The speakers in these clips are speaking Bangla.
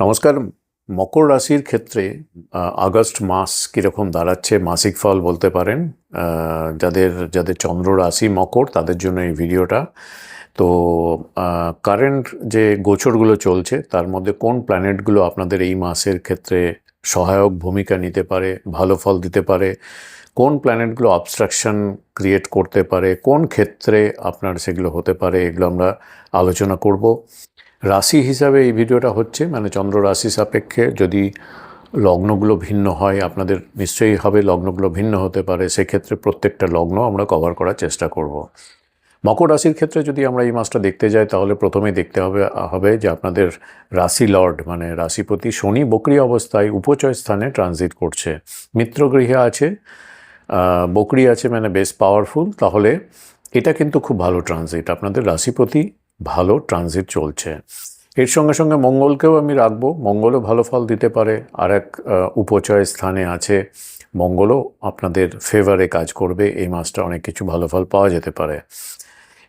নমস্কার। মকর রাশির ক্ষেত্রে আগস্ট মাস কীরকম দাঁড়াচ্ছে মাসিক ফল বলতে পারেন। যাদের যাদের চন্দ্র রাশি মকর তাদের জন্য এই ভিডিওটা। তো কারেন্ট যে গোচরগুলো চলছে তার মধ্যে কোন প্ল্যানেটগুলো আপনাদের এই মাসের ক্ষেত্রে সহায়ক ভূমিকা নিতে পারে, ভালো ফল দিতে পারে, কোন প্ল্যানেটগুলো অবস্ট্রাকশন ক্রিয়েট করতে পারে, কোন ক্ষেত্রে আপনার সেগুলো হতে পারে, এগুলো আমরা আলোচনা করব। রাশি হিসাবে এই ভিডিওটা হচ্ছে, মানে চন্দ্র রাশি সাপেক্ষে যদি লগ্নগুলো ভিন্ন হয়, আপনাদের নিশ্চয়ই হবে লগ্নগুলো ভিন্ন হতে পারে, সেক্ষেত্রে প্রত্যেকটা লগ্ন আমরা কভার করার চেষ্টা করব। মকর রাশির ক্ষেত্রে যদি আমরা এই মাসটা দেখতে যাই তাহলে প্রথমেই দেখতে হবে যে আপনাদের রাশি লর্ড মানে রাশিপতি শনি বক্রী অবস্থায় উপচয় স্থানে ট্রানজিট করছে, মিত্রগৃহে আছে, বকরি আছে, মানে বেশ পাওয়ারফুল। তাহলে এটা কিন্তু খুব ভালো ট্রানজিট, আপনাদের রাশিপতি ভালো ট্রানজিট চলছে। এর সঙ্গে সঙ্গে মঙ্গলকেও আমি রাখবো, মঙ্গলও ভালো ফল দিতে পারে। আর এক উপচয় স্থানে আছে, মঙ্গলও আপনাদের ফেভারে কাজ করবে। এই মাসটা অনেক কিছু ভালো ফল পাওয়া যেতে পারে।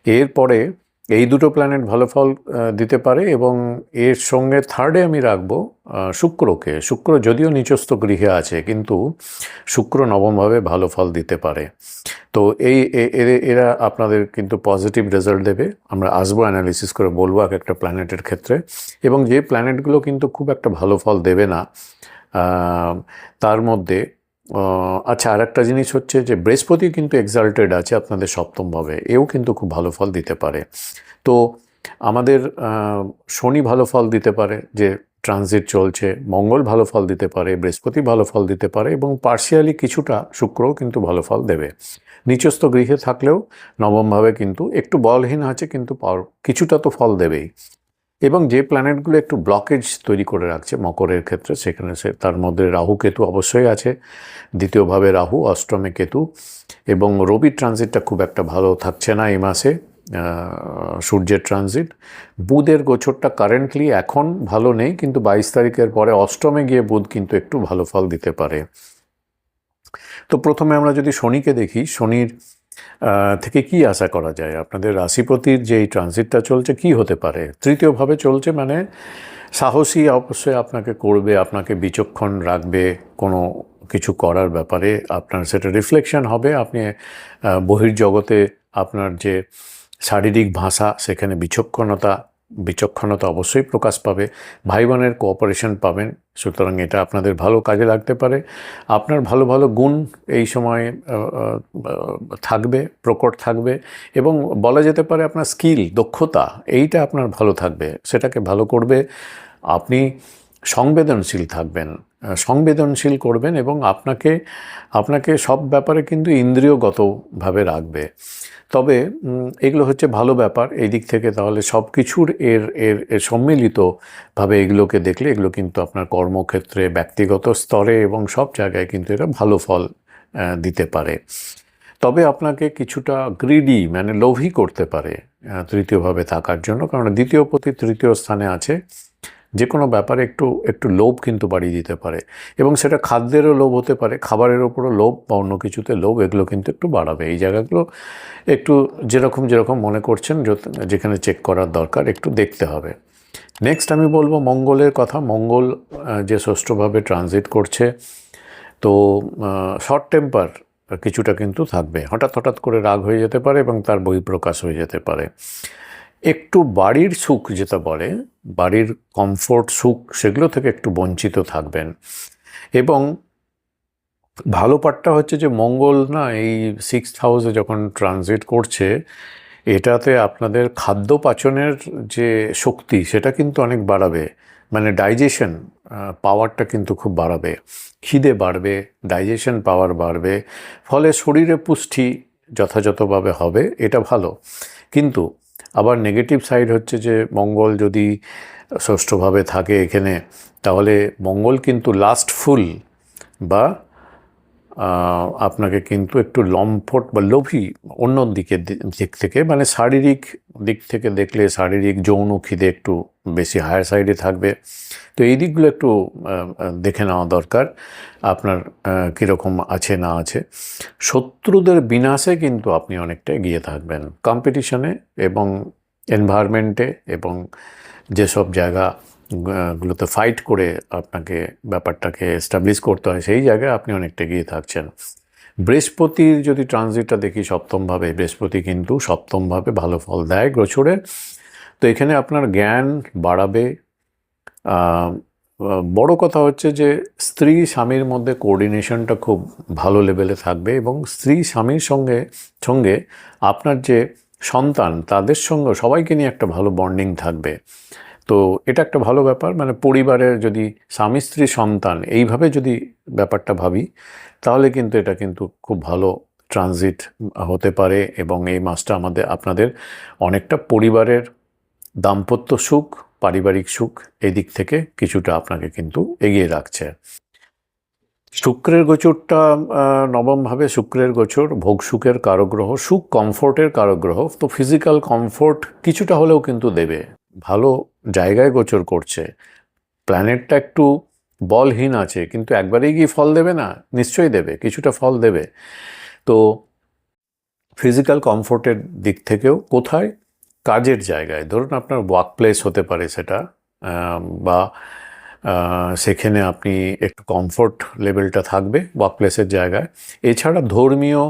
এরপরে এই দুটো প্ল্যানেট ভালো ফল দিতে পারে এবং এর সঙ্গে থার্ডে আমি রাখবো শুক্রকে। শুক্র যদিও নিচস্থ গৃহে আছে কিন্তু শুক্র নবমভাবে ভালো ফল দিতে পারে। তো এরা আপনাদের কিন্তু পজিটিভ রেজাল্ট দেবে। আমরা আসবো অ্যানালিসিস করে বলবো এক একটা প্ল্যানেটের ক্ষেত্রে, এবং যে প্ল্যানেটগুলো কিন্তু খুব একটা ভালো ফল দেবে না তার মধ্যে আচ্ছা, আর একটা জিনিস হচ্ছে যে বৃহস্পতি কিন্তু এক্সাল্টেড আছে আপনাদের সপ্তমভাবে, এও কিন্তু খুব ভালো ফল দিতে পারে। তো আমাদের শনি ভালো ফল দিতে পারে, যে ট্রানজিট চলছে, মঙ্গল ভালো ফল দিতে পারে, বৃহস্পতি ভালো ফল দিতে পারে এবং পার্শিয়ালি কিছুটা শুক্রও কিন্তু ভালো ফল দেবে। নিচস্থ গৃহে থাকলেও নবমভাবে কিন্তু একটু বলহীন আছে, কিন্তু কিছুটা তো ফল দেবেই। এবং যে প্ল্যানেটগুলো একটু ব্লকেজ তৈরি করে রাখছে মকরের ক্ষেত্রে, সেখানে তার মধ্যে রাহু কেতু অবশ্যই আছে। দ্বিতীয়ভাবে রাহু, অষ্টমে কেতু, এবং রবির ট্রানজিটটা খুব একটা ভালো থাকছে না এই মাসে, সূর্যের ট্রানজিট। বুধের গোচরটা কারেন্টলি এখন ভালো নেই, কিন্তু 22 তারিখের পরে অষ্টমে গিয়ে বুধ কিন্তু একটু ভালো ফল দিতে পারে। তো প্রথমে আমরা যদি শনিকে দেখি, শনির থেকে কি আশা করা যায়? আপনাদের রাশিপতির যে এই ট্রানজিটটা চলছে কি হতে পারে? তৃতীয়ভাবে চলছে, মানে সাহসী অবশ্যই আপনাকে করবে, আপনাকে বিচক্ষণ রাখবে কোনো কিছু করার ব্যাপারে। আপনার সেটা রিফ্লেকশন হবে, আপনি বহির্জগতে আপনার যে শারীরিক ভাষা সেখানে বিচক্ষণতা অবশ্যই প্রকাশ পাবে। ভাই বোনের কোঅপারেশন পাবেন, সুতরাং এটা আপনাদের ভালো কাজে লাগতে পারে। আপনার ভালো ভালো গুণ এই সময় থাকবে, প্রকট থাকবে, এবং বলা যেতে পারে আপনার স্কিল, দক্ষতা, এইটা আপনার ভালো থাকবে, সেটাকে ভালো করবে। আপনি সংবেদনশীল করবেন এবং আপনাকে সব ব্যাপারে কিন্তু ইন্দ্রিয়গতভাবে রাখবে। তবে এগুলো হচ্ছে ভালো ব্যাপার এই দিক থেকে। তাহলে সব কিছুর এর সম্মিলিতভাবে এগুলোকে দেখলে এগুলো কিন্তু আপনার কর্মক্ষেত্রে, ব্যক্তিগত স্তরে এবং সব জায়গায় কিন্তু এরা ভালো ফল দিতে পারে। তবে আপনাকে কিছুটা গ্রিডি মানে লোভী করতে পারে তৃতীয়ভাবে থাকার জন্য, কারণ দ্বিতীয়পতি তৃতীয় স্থানে আছে। যে কোনো ব্যাপারে একটু লোভ কিন্তু বাড়িয়ে দিতে পারে, এবং সেটা খাদ্যেরও লোভ হতে পারে, খাবারের ওপরও লোভ বা অন্য কিছুতে লোভ, এগুলো কিন্তু একটু বাড়াবে। এই জায়গাগুলো একটু যেরকম মনে করছেন, যেখানে চেক করার দরকার একটু দেখতে হবে। নেক্সট আমি বলবো মঙ্গলের কথা। মঙ্গল যে ষষ্ঠভাবে ট্রানজিট করছে, তো শর্ট টেম্পার কিছুটা কিন্তু থাকবে, হঠাৎ করে রাগ হয়ে যেতে পারে এবং তার বহিঃপ্রকাশ হয়ে যেতে পারে। একটু বাড়ির সুখ যেটা বলে, বাড়ির কমফোর্ট সুখ, সেগুলো থেকে একটু বঞ্চিত থাকবেন। এবং ভালো পার্টটা হচ্ছে যে মঙ্গল না এই 6th হাউসে যখন ট্রানজিট করছে, এটাতে আপনাদের খাদ্য পাচনের যে শক্তি সেটা কিন্তু অনেক বাড়াবে, মানে ডাইজেশন পাওয়ারটা কিন্তু খুব বাড়াবে, খিদে বাড়বে, ডাইজেশন পাওয়ার বাড়বে, ফলে শরীরে পুষ্টি যথাযথভাবে হবে, এটা ভালো। কিন্তু আবার নেগেটিভ সাইড হচ্ছে যে মঙ্গল যদি ষষ্ঠভাবে থাকে এখানে, তাহলে মঙ্গল কিন্তু লাস্টফুল বা আপনাকে কিন্তু একটু লম্পট বা লোভী অন্য দিক থেকে, মানে শারীরিক দিক থেকে দেখলে শারীরিক যৌন খিদে একটু বেশি হায়ার সাইডে থাকবে। তো এই দিকগুলো একটু দেখে নেওয়া দরকার আপনার কীরকম আছে না আছে। শত্রুদের বিনাশে কিন্তু আপনি অনেকটা এগিয়ে থাকবেন কম্পিটিশনে এবং এনভায়রনমেন্টে, এবং যেসব জায়গা গুলোতে ফাইট করে আপনাকে ব্যাপারটাকে এস্টাবলিশ করতে হয়, সেই জায়গায় আপনি অনেকটা এগিয়ে থাকছেন। বৃহস্পতির যদি ট্রানজিটটা দেখি সপ্তমভাবে, বৃহস্পতি কিন্তু সপ্তমভাবে ভালো ফল দেয় গোচরে। তো এখানে আপনার জ্ঞান বাড়াবে। বড় কথা হচ্ছে যে স্ত্রী স্বামীর মধ্যে কোঅর্ডিনেশনটা খুব ভালো লেভেলে থাকবে, এবং স্ত্রী স্বামীর সঙ্গে সঙ্গে আপনার যে সন্তান তাদের সঙ্গে সবাইকে নিয়ে একটা ভালো বন্ডিং থাকবে। তো এটা একটা ভালো ব্যাপার, মানে পরিবারের যদি স্বামী স্ত্রী সন্তান এইভাবে যদি ব্যাপারটা ভাবি, তাহলে কিন্তু এটা কিন্তু খুব ভালো ট্রানজিট হতে পারে। এবং এই মাসটা আপনাদের অনেকটা পরিবারের দাম্পত্য সুখ, পারিবারিক সুখ, এই দিক থেকে কিছুটা আপনাকে কিন্তু এগিয়ে রাখছে। শুক্রের গোচরটা নবমভাবে, শুক্রের গোচর ভোগ সুখের কারগ্রহ, সুখ কমফোর্টের কারগ্রহ। তো ফিজিক্যাল কমফোর্ট কিছুটা হলেও কিন্তু দেবে, ভালো জায়গায় গোচর করছে। প্ল্যানেটটা একটু বলহীন আছে, কিন্তু একবারেই কি ফল দেবে না? নিশ্চয়ই দেবে, কিছুটা ফল দেবে। তো ফিজিক্যাল কমফোর্টের দিক থেকেও কোথায়? কাজের জায়গায়, ধরুন আপনার ওয়ার্ক প্লেস হতে পারে সেটা, বা সেখানে আপনি একটু কমফোর্ট লেভেলটা থাকবে ওয়ার্ক প্লেসের জায়গায়। এছাড়া ধর্মীয়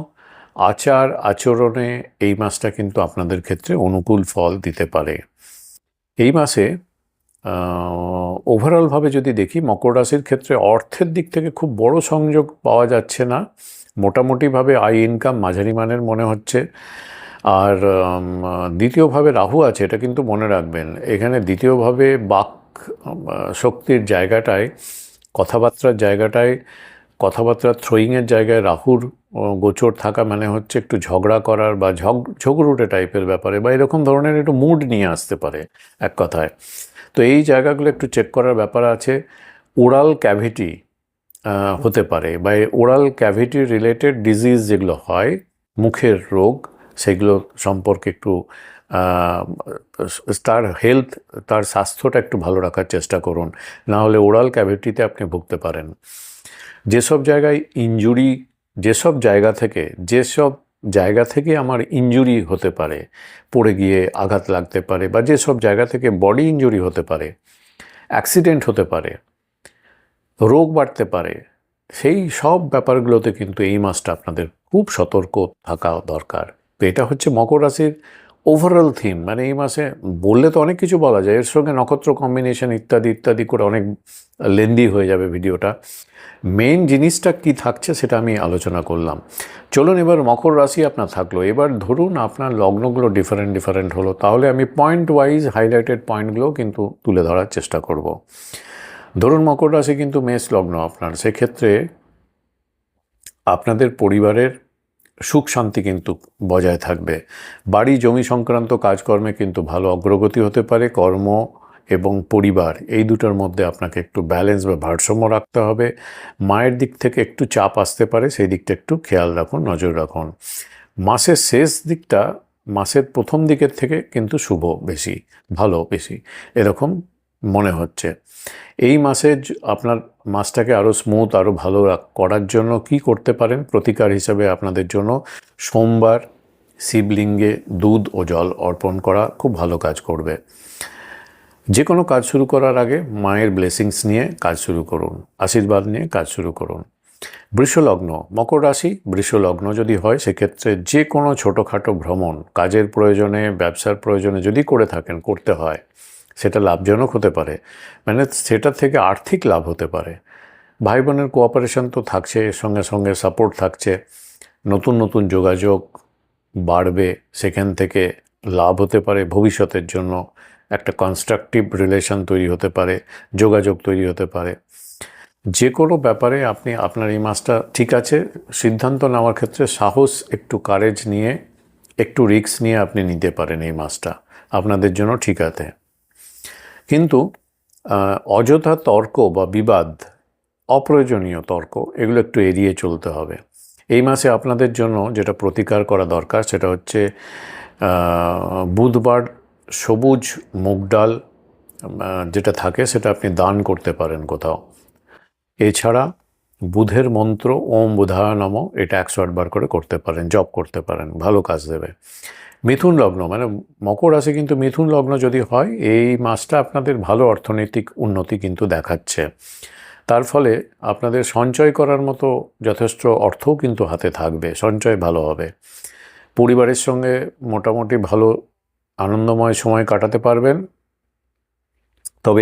আচার আচরণে এই মাসটা কিন্তু আপনাদের ক্ষেত্রে অনুকূল ফল দিতে পারে। এই মাসে ওভারঅলভাবে যদি দেখি, মকর রাশির ক্ষেত্রে অর্থের দিক থেকে খুব বড় সংযোগ পাওয়া যাচ্ছে না। মোটামুটিভাবে আয় ইনকাম মাঝারি মানের মনে হচ্ছে। আর দ্বিতীয়ভাবে রাহু আছে, এটা কিন্তু মনে রাখবেন। এখানে দ্বিতীয়ভাবে বাক শক্তির জায়গাটায়, কথাবার্তার জায়গাটায়, কথাবার্তার থ্রোয়িংয়ের জায়গায় রাহুর গোচর থাকা মানে হচ্ছে একটু ঝগড়া করার বা ঝগড়ুটে টাইপের ব্যাপারে, বা এরকম ধরনের একটু মুড নিয়ে আসতে পারে এক কথায়। তো এই জায়গাগুলো একটু চেক করার ব্যাপার আছে। ওরাল ক্যাভিটি হতে পারে, বা ওরাল ক্যাভিটি রিলেটেড ডিজিজ যেগুলো হয়, মুখের রোগ, সেগুলো সম্পর্কে একটু তার হেলথ, তার স্বাস্থ্যটা একটু ভালো রাখার চেষ্টা করুন, না হলে ওরাল ক্যাভিটিতে আপনি ভুগতে পারেন। যেসব জায়গায় ইনজুরি, যেসব জায়গা থেকে আমার ইনজুরি হতে পারে, পড়ে গিয়ে আঘাত লাগতে পারে, বা যেসব জায়গা থেকে বডি ইনজুরি হতে পারে, অ্যাক্সিডেন্ট হতে পারে, রোগ বাড়তে পারে, সেই সব ব্যাপারগুলোতে কিন্তু এই মাসটা আপনাদের খুব সতর্ক থাকা দরকার। তো এটা হচ্ছে মকর রাশির ওভারঅল থিম। মানে এই মাসে বললে তো অনেক কিছু বলা যায়, এর সঙ্গে নক্ষত্র কম্বিনেশন ইত্যাদি ইত্যাদি করে অনেক লেন্দি হয়ে যাবে ভিডিওটা। মেইন জিনিসটা কি থাকছে সেটা আমি আলোচনা করলাম। চলুন, এবার মকর রাশি আপনার থাকলো। এবার ধরুন আপনার লগ্নগুলো ডিফারেন্ট হলো, তাহলে আমি পয়েন্ট ওয়াইজ হাইলাইটেড পয়েন্টগুলো কিন্তু তুলে ধরার চেষ্টা করব। ধরুন মকর রাশি কিন্তু মেষ লগ্ন আপনার, সেক্ষেত্রে আপনাদের পরিবারের সুখ শান্তি কিন্তু বজায় থাকবে। বাড়ি জমি সংক্রান্ত কাজকর্মে কিন্তু ভালো অগ্রগতি হতে পারে। কর্ম এবং পরিবার এই দুটোর মধ্যে আপনাকে একটু ব্যালেন্স বা ভারসাম্য রাখতে হবে। মায়ের দিক থেকে একটু চাপ আসতে পারে, সেই দিকটা একটু খেয়াল রাখুন, নজর রাখুন। মাসের শেষ দিকটা মাসের প্রথম দিকের থেকে কিন্তু শুভ বেশি, ভালো বেশি, এরকম মনে হচ্ছে। এই মাসে আপনার মাসটাকে আরও স্মুথ, আরও ভালো করার জন্য কি করতে পারেন? প্রতিকার হিসাবে আপনাদের জন্য সোমবার শিবলিঙ্গে দুধ ও জল অর্পণ করা খুব ভালো কাজ করবে। যে কোনো কাজ শুরু করার আগে মায়ের ব্লেসিংস নিয়ে কাজ শুরু করুন, আশীর্বাদ নিয়ে কাজ শুরু করুন। বৃষলগ্ন, মকর রাশি বৃষলগ্ন যদি হয়, সেক্ষেত্রে যে কোনো ছোটোখাটো ভ্রমণ কাজের প্রয়োজনে, ব্যবসার প্রয়োজনে যদি করে থাকেন, করতে হয়, সেটা লাভজনক হতে পারে। মানে সেটা থেকে আর্থিক লাভ হতে পারে। ভাই বোনের কোঅপারেশন তো থাকছে, এর সঙ্গে সঙ্গে সাপোর্ট থাকছে। নতুন নতুন যোগাযোগ বাড়বে, সেখান থেকে লাভ হতে পারে। ভবিষ্যতের জন্য একটা কনস্ট্রাকটিভ রিলেশন তৈরি হতে পারে, যোগাযোগ তৈরি হতে পারে। যে কোনো ব্যাপারে আপনি আপনার এই মাসটা ঠিক আছে, সিদ্ধান্ত নেওয়ার ক্ষেত্রে সাহস, একটু কারেজ নিয়ে, একটু রিস্ক নিয়ে আপনি নিতে পারেন। এই মাসটা আপনাদের জন্য ঠিক আছে। কিন্তু অযথা তর্ক বা বিবাদ, অপ্রয়োজনীয় তর্ক, এগুলো একটু এড়িয়ে চলতে হবে। এই মাসে আপনাদের জন্য যেটা প্রতিকার করা দরকার, সেটা হচ্ছে বুধবার সবুজ মুগ ডাল যেটা থাকে সেটা আপনি দান করতে পারেন কোথাও। এছাড়া বুধের মন্ত্র ওম বুধায় নমঃ, এটা 108 বার করে করতে পারেন, জপ করতে পারেন, ভালো কাজ দেবে। মিথুন লগ্ন মানে মকর রাশি কিন্তু মিথুন লগ্ন যদি হয়, এই মাসটা আপনাদের ভালো অর্থনৈতিক উন্নতি কিন্তু দেখাচ্ছে। তার ফলে আপনাদের সঞ্চয় করার মতো যথেষ্ট অর্থও কিন্তু হাতে থাকবে, সঞ্চয় ভালো হবে। পরিবারের সঙ্গে মোটামুটি ভালো আনন্দময় সময় কাটাতে পারবেন। তবে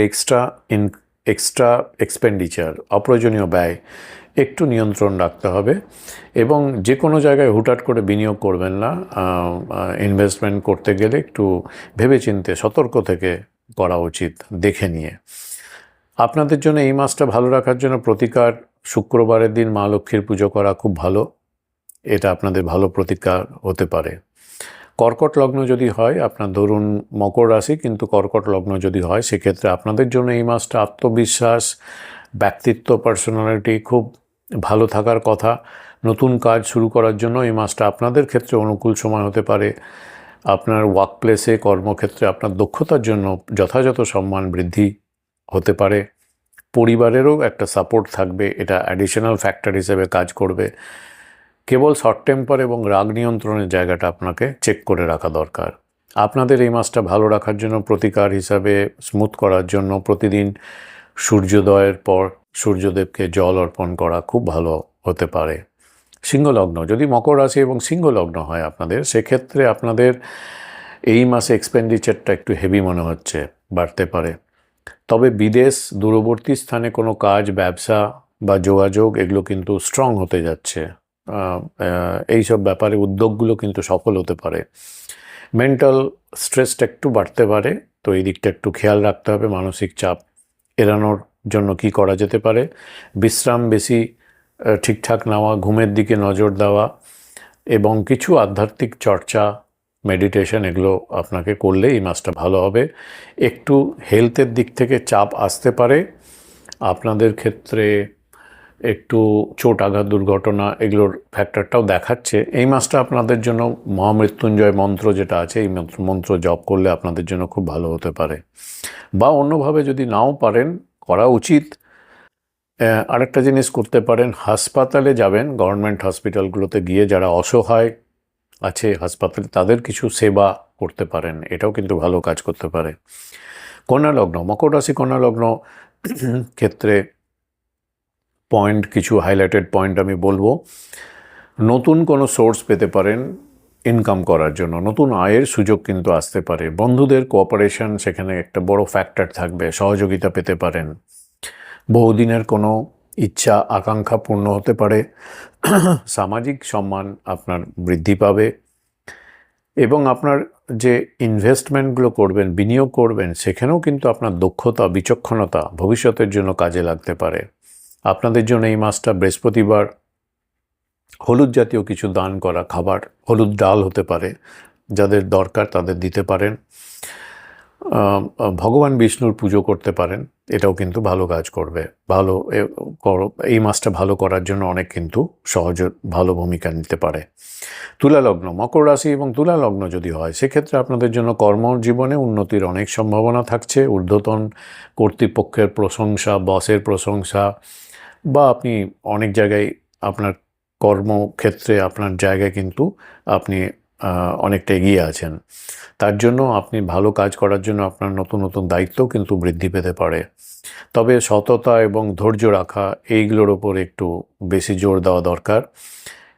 এক্সট্রা এক্সপেন্ডিচার, অপ্রয়োজনীয় ব্যয় একটু নিয়ন্ত্রণ রাখতে হবে এবং যে কোনো জায়গায় হুটহাট করে বিনিয়োগ করবেন না। ইনভেস্টমেন্ট করতে গেলে একটু ভেবেচিন্তে সতর্ক থেকে করা উচিত, দেখে নিয়ে। আপনাদের জন্য এই মাসটা ভালো রাখার জন্য প্রতিকার, শুক্রবারের দিন মা লক্ষ্মীর পুজো করা খুব ভালো, এটা আপনাদের ভালো প্রতিকার হতে পারে। কর্কট লগ্ন যদি হয়, আপনার ধরুন মকর রাশি কিন্তু কর্কট লগ্ন যদি হয়, সেক্ষেত্রে আপনাদের জন্য এই মাসটা আত্মবিশ্বাস, ব্যক্তিত্ব, পার্সোনালিটি খুব ভালো থাকার কথা। নতুন কাজ শুরু করার জন্য এই মাসটা আপনাদের ক্ষেত্রে অনুকূল সময় হতে পারে। আপনার ওয়ার্ক প্লেসে, কর্মক্ষেত্রে আপনার দক্ষতার জন্য যথাযথ সম্মান বৃদ্ধি হতে পারে। পরিবারেরও একটা সাপোর্ট থাকবে, এটা অ্যাডিশনাল ফ্যাক্টর হিসেবে কাজ করবে। কেবল শর্ট টেম্পার এবং রাগ নিয়ন্ত্রণের জায়গাটা আপনাকে চেক করে রাখা দরকার। আপনাদের এই মাসটা ভালো রাখার জন্য প্রতিকার হিসাবে, স্মুথ করার জন্য প্রতিদিন সূর্যোদয়ের পর সূর্যদেবকে জল অর্পণ করা খুব ভালো হতে পারে। সিংহলগ্ন যদি মকর রাশি এবং সিংহলগ্ন হয় আপনাদের, সেক্ষেত্রে আপনাদের এই মাসে এক্সপেন্ডিচারটা একটু হেভি মনে হচ্ছে, বাড়তে পারে। তবে বিদেশ, দূরবর্তী স্থানে কোনো কাজ, ব্যবসা বা যোগাযোগ এগুলো কিন্তু স্ট্রং হতে যাচ্ছে। এইসব ব্যাপারে উদ্যোগগুলো কিন্তু সফল হতে পারে। মেন্টাল স্ট্রেসটা একটু বাড়তে পারে, তো এই দিকটা একটু খেয়াল রাখতে হবে। মানসিক চাপ এড়ানোর জন্য কি করা যেতে পারে? বিশ্রাম বেশি ঠিকঠাক নেওয়া, ঘুমের দিকে নজর দেওয়া এবং কিছু আধ্যাত্মিক চর্চা, মেডিটেশন এগুলো আপনাকে করলে এই মাসটা ভালো হবে। একটু হেলথের দিক থেকে চাপ আসতে পারে আপনাদের ক্ষেত্রে, একটু চোট আঘাত, দুর্ঘটনা এগুলোর ফ্যাক্টরটাও দেখাচ্ছে। এই মাসটা আপনাদের জন্য মহামৃত্যুঞ্জয় মন্ত্র যেটা আছে, এই মন্ত্র জপ করলে আপনাদের জন্য খুব ভালো হতে পারে। বা অন্যভাবে যদি নাও পারেন, করা উচিত, আরেকটা জিনিস করতে পারেন, হাসপাতালে যাবেন, গভর্নমেন্ট হসপিটালগুলোতে গিয়ে যারা অসহায় আছে হাসপাতালে তাদের কিছু সেবা করতে পারেন, এটাও কিন্তু ভালো কাজ করতে পারে। কন্যা লগ্ন, মকর রাশি কন্যা লগ্ন ক্ষেত্রে কিছু হাইলাইটেড পয়েন্ট আমি বলবো। নতুন কোনো সোর্স পেতে পারেন ইনকাম করার জন্য, নতুন আয়ের সুযোগ কিন্তু আসতে পারে। বন্ধুদের কোঅপারেশন সেখানে একটা বড় ফ্যাক্টর থাকবে, সহযোগিতা পেতে পারেন। বহুদিনের কোনো ইচ্ছা আকাঙ্ক্ষা পূর্ণ হতে পারে। সামাজিক সম্মান আপনার বৃদ্ধি পাবে এবং আপনার যে ইনভেস্টমেন্টগুলো করবেন, বিনিয়োগ করবেন, সেখানেও কিন্তু আপনার দক্ষতা, বিচক্ষণতা ভবিষ্যতের জন্য কাজে লাগতে পারে। আপনাদের জন্য এই মাসটা বৃহস্পতিবার হলুদ জাতীয় কিছু দান করা, খাবার, হলুদ ডাল হতে পারে, যাদের দরকার তাদের দিতে পারেন। ভগবান বিষ্ণুর পুজো করতে পারেন, এটাও কিন্তু ভালো কাজ করবে। এই মাসটা ভালো করার জন্য অনেক কিন্তু সহজ ভালো ভূমিকা নিতে পারে। তুলা লগ্ন, মকর রাশি এবং তুলা লগ্ন যদি হয়, সেক্ষেত্রে আপনাদের জন্য কর্মজীবনে উন্নতির অনেক সম্ভাবনা থাকছে। ঊর্ধ্বতন কর্তৃপক্ষের প্রশংসা, বসের প্রশংসা, বা আপনি অনেক জায়গায় আপনার কর্মক্ষেত্রে আপনার জায়গায় কিন্তু আপনি অনেকটা এগিয়ে আছেন। তার জন্য আপনি ভালো কাজ করার জন্য আপনার নতুন নতুন দায়িত্বও কিন্তু বৃদ্ধি পেতে পারে। তবে সততা এবং ধৈর্য রাখা, এইগুলোর ওপর একটু বেশি জোর দেওয়া দরকার।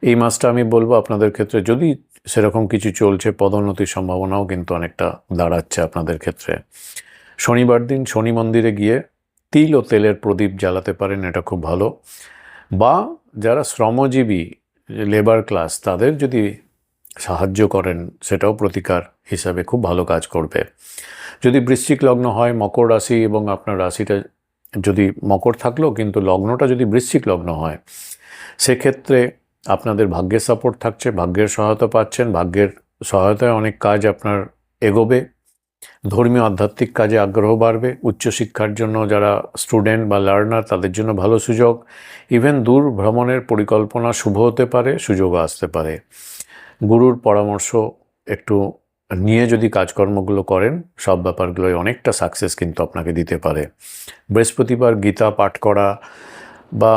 এই মাসটা আমি বলবো আপনাদের ক্ষেত্রে যদি সেরকম কিছু চলছে, পদোন্নতির সম্ভাবনাও কিন্তু অনেকটা দাঁড়াচ্ছে আপনাদের ক্ষেত্রে। শনিবার দিন শনি মন্দিরে গিয়ে তিল ও তেলের প্রদীপ জ্বালাতে পারেন, এটা খুব ভালো। বা যারা শ্রমজীবী, লেবার ক্লাস, তাদের যদি সাহায্য করেন, সেটাও প্রতিকার হিসাবে খুব ভালো কাজ করবে। যদি বৃশ্চিক লগ্ন হয়, মকর রাশি এবং আপনার রাশিটা যদি মকর থাকলেও কিন্তু লগ্নটা যদি বৃশ্চিক লগ্ন হয়, সেক্ষেত্রে আপনাদের ভাগ্যের সাপোর্ট থাকছে, ভাগ্যের সহায়তা পাচ্ছেন, ভাগ্যের সহায়তায় অনেক কাজ আপনার এগোবে। ধর্মীয় আধ্যাত্মিক কাজে আগ্রহ বাড়বে। উচ্চশিক্ষার জন্য যারা স্টুডেন্ট বা লার্নার, তাদের জন্য ভালো সুযোগ। ইভেন দূর ভ্রমণের পরিকল্পনা শুভ হতে পারে, সুযোগও আসতে পারে। গুরুর পরামর্শ একটু নিয়ে যদি কাজকর্মগুলো করেন, সব ব্যাপারগুলোই অনেকটা সাকসেস কিন্তু আপনাকে দিতে পারে। বৃহস্পতিবার গীতা পাঠ করা বা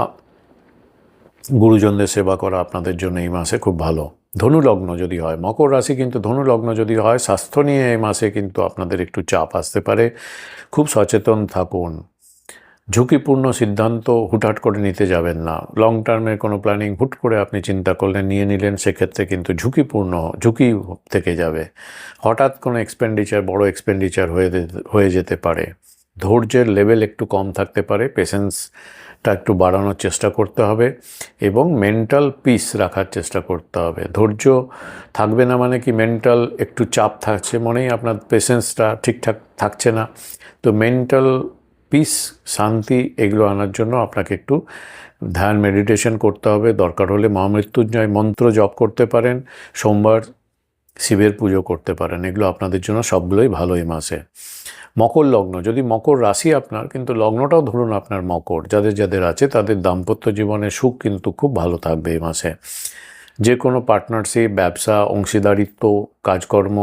গুরুজনদের সেবা করা আপনাদের জন্য এই মাসে খুব ভালো। ধনু লগ্ন যদি হয়, মকর রাশি কিন্তু ধনু লগ্ন যদি হয়, স্বাস্থ্য নিয়ে এই মাসে কিন্তু আপনাদের একটু চাপ আসতে পারে। খুব সচেতন থাকুন। ঝুঁকিপূর্ণ সিদ্ধান্ত হুটহাট করে নিতে যাবেন না। লং টার্মের কোনো প্ল্যানিং হুট করে আপনি চিন্তা করলেন, নিয়ে নিলেন, সেক্ষেত্রে কিন্তু ঝুঁকি থেকে যাবে। হঠাৎ কোনো বড় এক্সপেন্ডিচার হয়ে যেতে পারে। ধৈর্যের লেভেল একটু কম থাকতে পারে, পেশেন্সটা একটু বাড়ানোর চেষ্টা করতে হবে এবং মেন্টাল পিস রাখার চেষ্টা করতে হবে। ধৈর্য থাকবে না মানে কি, মেন্টাল একটু চাপ থাকছে মনেই আপনার পেশেন্সটা ঠিকঠাক থাকছে না। তো মেন্টাল পিস, শান্তি, এগুলো আনার জন্য আপনাকে একটু ধ্যান মেডিটেশন করতে হবে। দরকার হলে মহামৃত্যুঞ্জয় মন্ত্র জপ করতে পারেন, সোমবার শিবের পুজো করতে পারেন। এগুলো আপনাদের জন্য সবগুলোই ভালো এই মাসে। মকর লগ্ন, যদি মকর রাশি আপনার, কিন্তু লগ্নটাও ধরুন আপনার মকর, যাদের আছে তাদের দাম্পত্য জীবনে সুখ কিন্তু খুব ভালো থাকবে এই মাসে। যে কোনো পার্টনারশিপ, ব্যবসা, অংশীদারিত্ব, কাজকর্ম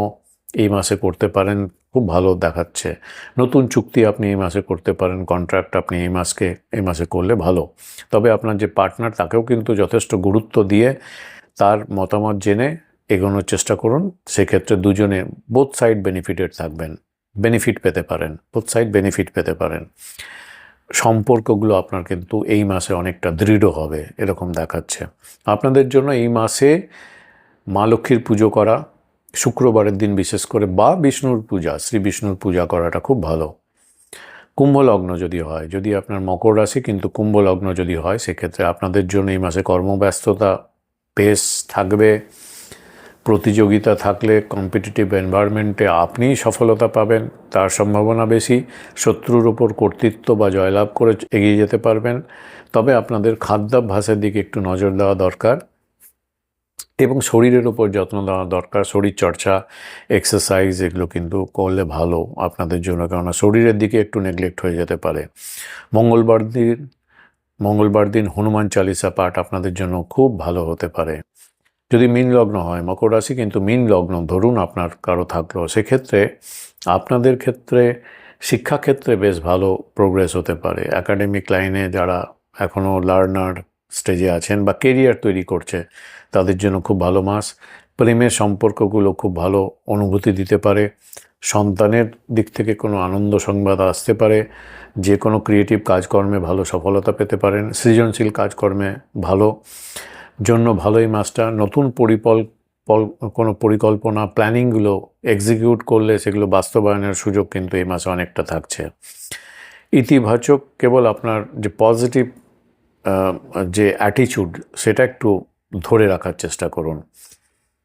এই মাসে করতে পারেন, খুব ভালো দেখাচ্ছে। নতুন চুক্তি আপনি এই মাসে করতে পারেন, কন্ট্রাক্ট আপনি এই মাসে করলে ভালো। তবে আপনার যে পার্টনার, তাকেও কিন্তু যথেষ্ট গুরুত্ব দিয়ে তার মতামত জেনে এগোনোর চেষ্টা করুন। সেক্ষেত্রে দুজনে বোথ সাইড বেনিফিট পেতে পারেন। সম্পর্কগুলো আপনার কিন্তু এই মাসে অনেকটা দৃঢ় হবে এরকম দেখাচ্ছে। আপনাদের জন্য এই মাসে মা লক্ষ্মীর পুজো করা, শুক্রবারের দিন বিশেষ করে, বা শ্রী বিষ্ণুর পূজা করাটা খুব ভালো। কুম্ভ লগ্ন যদি আপনার মকর রাশি কিন্তু কুম্ভ লগ্ন যদি হয়, সেক্ষেত্রে আপনাদের জন্য এই মাসে কর্মব্যস্ততা বেশ থাকবে। প্রতিযোগিতা থাকলে কম্পিটিটিভ এনভায়রনমেন্টে আপনিই সফলতা পাবেন, তার সম্ভাবনা বেশি। শত্রুর ওপর কর্তৃত্ব বা জয়লাভ করে এগিয়ে যেতে পারবেন। তবে আপনাদের খাদ্যাভ্যাসের দিকে একটু নজর দেওয়া দরকার এবং শরীরের ওপর যত্ন দেওয়া দরকার। শরীরচর্চা, এক্সারসাইজ এগুলো কিন্তু করলে ভালো আপনাদের জন্য, কেননা শরীরের দিকে একটু নেগলেক্ট হয়ে যেতে পারে। মঙ্গলবার দিন হনুমান চালিসা পাঠ আপনাদের জন্য খুব ভালো হতে পারে। যদি মীন লগ্ন হয়, মকর রাশি কিন্তু মীন লগ্ন ধরুন আপনার কারো থাকলো, সেক্ষেত্রে আপনাদের ক্ষেত্রে শিক্ষাক্ষেত্রে বেশ ভালো প্রোগ্রেস হতে পারে। একাডেমিক লাইনে যারা এখনও লার্নার স্টেজে আছেন বা কেরিয়ার তৈরি করছে, তাদের জন্য খুব ভালো মাস। প্রেমের সম্পর্কগুলো খুব ভালো অনুভূতি দিতে পারে। সন্তানের দিক থেকে কোনো আনন্দ সংবাদ আসতে পারে। যে কোনো ক্রিয়েটিভ কাজকর্মে ভালো সফলতা পেতে পারেন। সৃজনশীল কাজকর্মে ভালো এই মাসটা। নতুন কোনো পরিকল্পনা, প্ল্যানিংগুলো এক্সিকিউট করলে সেগুলো বাস্তবায়নের সুযোগ কিন্তু এই মাসে অনেকটা থাকছে। ইতিবাচক কেবল আপনার যে পজিটিভ যে অ্যাটিচিউড, সেটা একটু ধরে রাখার চেষ্টা করুন।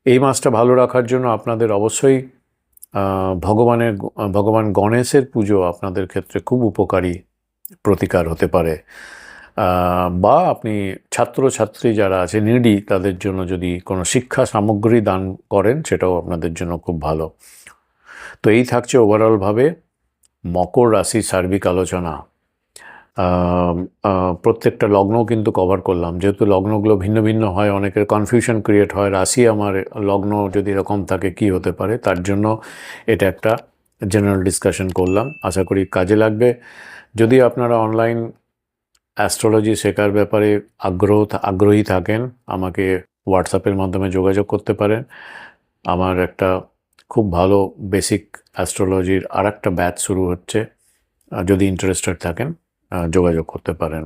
এই মাসটা ভালো রাখার জন্য আপনাদের অবশ্যই ভগবান গণেশের পুজো আপনাদের ক্ষেত্রে খুব উপকারী প্রতিকার হতে পারে। বা আপনি ছাত্রছাত্রী যারা আছে নিডি, তাদের জন্য যদি কোনো শিক্ষা সামগ্রী দান করেন, সেটাও আপনাদের জন্য খুব ভালো। তো এই থাকছে ওভারঅলভাবে মকর রাশির সার্বিক আলোচনা। প্রত্যেকটা লগ্নও কিন্তু কভার করলাম। যেহেতু লগ্নগুলো ভিন্ন ভিন্ন হয়, অনেকের কনফিউশন ক্রিয়েট হয়, রাশি আমার লগ্ন যদি এরকম থাকে কি হতে পারে, তার জন্য এটা একটা জেনারেল ডিসকাশন করলাম। আশা করি কাজে লাগবে। যদি আপনারা অনলাইন অ্যাস্ট্রোলজি শেখার ব্যাপারে আগ্রহী থাকেন, আমাকে হোয়াটসঅ্যাপের মাধ্যমে যোগাযোগ করতে পারেন। আমার একটা খুব ভালো বেসিক অ্যাস্ট্রোলজির আরেকটা ব্যাচ শুরু হচ্ছে, যদি ইন্টারেস্টেড থাকেন যোগাযোগ করতে পারেন।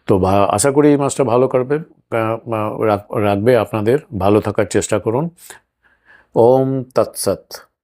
তো আশা করি এই মাসটা ভালো রাখবে আপনাদের। ভালো থাকার চেষ্টা করুন। ওম তৎসৎ।